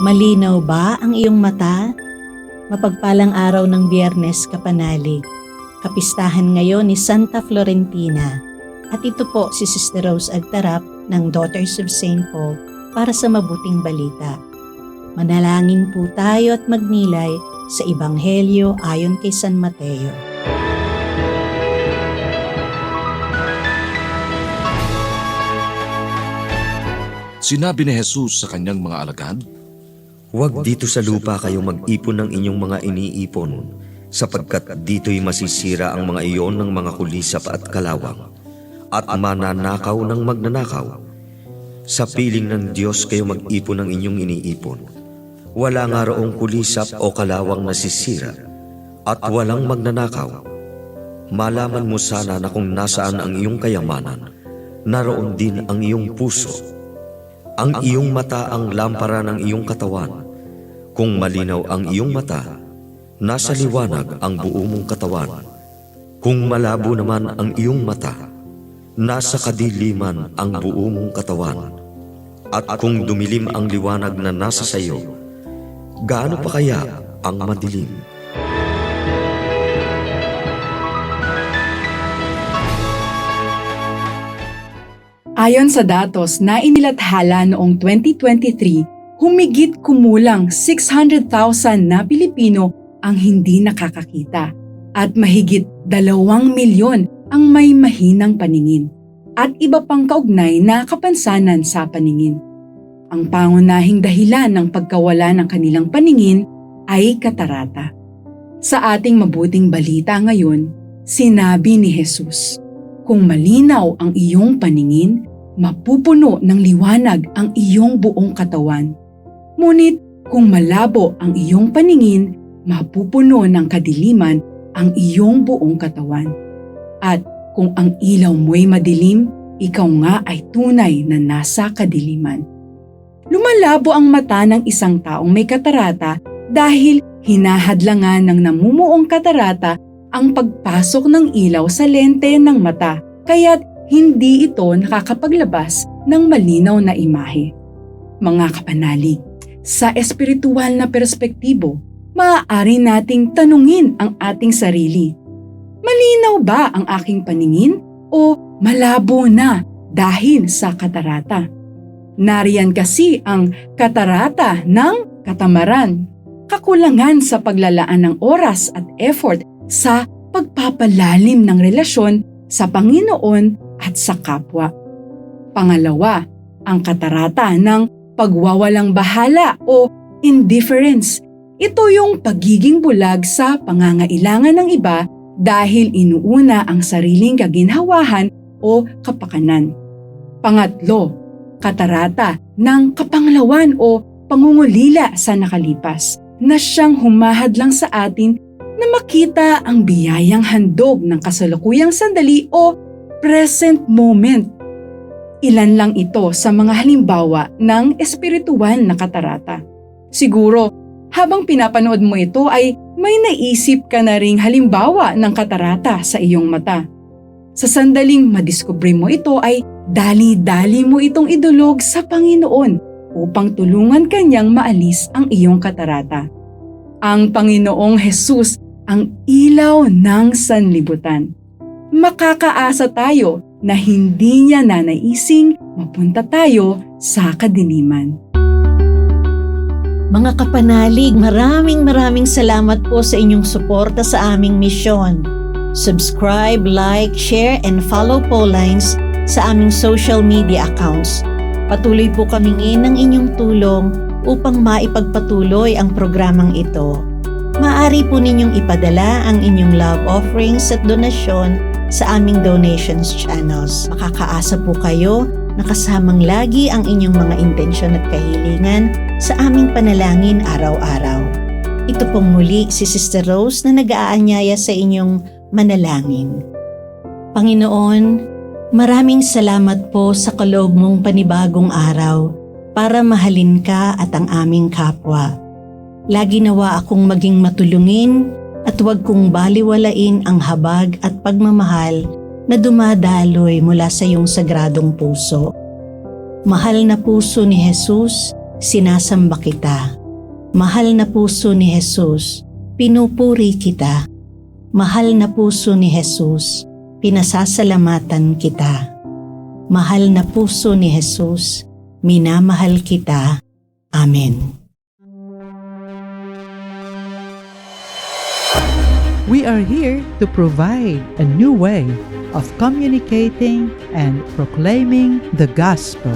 Malinaw ba ang iyong mata? Mapagpalang araw ng Biyernes Kapanalig. Kapistahan ngayon ni Santa Florentina. At ito po si Sister Rose Agtarap ng Daughters of St. Paul para sa mabuting balita. Manalangin po tayo at magnilay sa Ebanghelyo ayon kay San Mateo. Sinabi ni Jesus sa kanyang mga alagad, Huwag dito sa lupa kayong mag-ipon ng inyong mga iniipon, sapagkat dito'y masisira ang mga iyon ng mga kulisap at kalawang, at mananakaw ng magnanakaw. Sa piling ng Diyos kayo mag-ipon ng inyong iniipon. Wala nga roong kulisap o kalawang nasisira, at walang magnanakaw. Malaman mo sana na kung nasaan ang iyong kayamanan, naroon din ang iyong puso. Ang iyong mata ang lampara ng iyong katawan. Kung malinaw ang iyong mata, nasa liwanag ang buo mong katawan. Kung malabo naman ang iyong mata, nasa kadiliman ang buo mong katawan. At kung dumilim ang liwanag na nasa sayo, gaano pa kaya ang madilim? Ayon sa datos na inilathala noong 2023, humigit kumulang 600,000 na Pilipino ang hindi nakakakita at mahigit 2 milyon ang may mahinang paningin at iba pang kaugnay na kapansanan sa paningin. Ang pangunahing dahilan ng pagkawala ng kanilang paningin ay katarata. Sa ating mabuting balita ngayon, sinabi ni Jesus, "Kung malinaw ang iyong paningin, mapupuno ng liwanag ang iyong buong katawan. Ngunit kung malabo ang iyong paningin, mapupuno ng kadiliman ang iyong buong katawan. At kung ang ilaw mo'y madilim, ikaw nga ay tunay na nasa kadiliman." Lumalabo ang mata ng isang taong may katarata dahil hinahadlangan ng namumuong katarata ang pagpasok ng ilaw sa lente ng mata, kaya't hindi ito nakakapaglabas ng malinaw na imahe. Mga kapanalig, sa espiritual na perspektibo, maaari nating tanungin ang ating sarili. Malinaw ba ang aking paningin o malabo na dahil sa katarata? Nariyan kasi ang katarata ng katamaran, kakulangan sa paglalaan ng oras at effort sa pagpapalalim ng relasyon sa Panginoon at sa kapwa. Pangalawa, ang katarata ng pagwawalang bahala o indifference. Ito yung pagiging bulag sa pangangailangan ng iba dahil inuuna ang sariling kaginhawahan o kapakanan. Pangatlo, katarata ng kapanglawan o pangungulila sa nakalipas na siyang humahadlang sa atin na makita ang biyayang handog ng kasalukuyang sandali o present moment. Ilan lang ito sa mga halimbawa ng espiritual na katarata. Siguro, habang pinapanood mo ito ay may naisip ka na ring halimbawa ng katarata sa iyong mata. Sa sandaling madiskubre mo ito ay dali-dali mo itong idulog sa Panginoon upang tulungan kanyang maalis ang iyong katarata. Ang Panginoong Jesus ang ilaw ng sanlibutan. Makakaasa tayo na hindi niya nanaising mapunta tayo sa kadiliman. Mga kapanalig, maraming salamat po sa inyong suporta sa aming misyon. Subscribe, like, share, and follow Paulines sa aming social media accounts. Patuloy po kaming ng inyong tulong upang maipagpatuloy ang programang ito. Maaari po ninyong ipadala ang inyong love offerings at donasyon sa aming donations channels. Makakaasa po kayo na kasamang lagi ang inyong mga intensyon at kahilingan sa aming panalangin araw-araw. Ito pong muli si Sister Rose na nag-aanyaya sa inyong manalangin. Panginoon, maraming salamat po sa kaloob mong panibagong araw para mahalin ka at ang aming kapwa. Lagi nawa akong maging matulungin at huwag kong baliwalain ang habag at pagmamahal na dumadaloy mula sa iyong sagradong puso. Mahal na puso ni Jesus, sinasamba kita. Mahal na puso ni Jesus, pinupuri kita. Mahal na puso ni Jesus, pinasasalamatan kita. Mahal na puso ni Jesus, minamahal kita. Amen. We are here to provide a new way of communicating and proclaiming the gospel.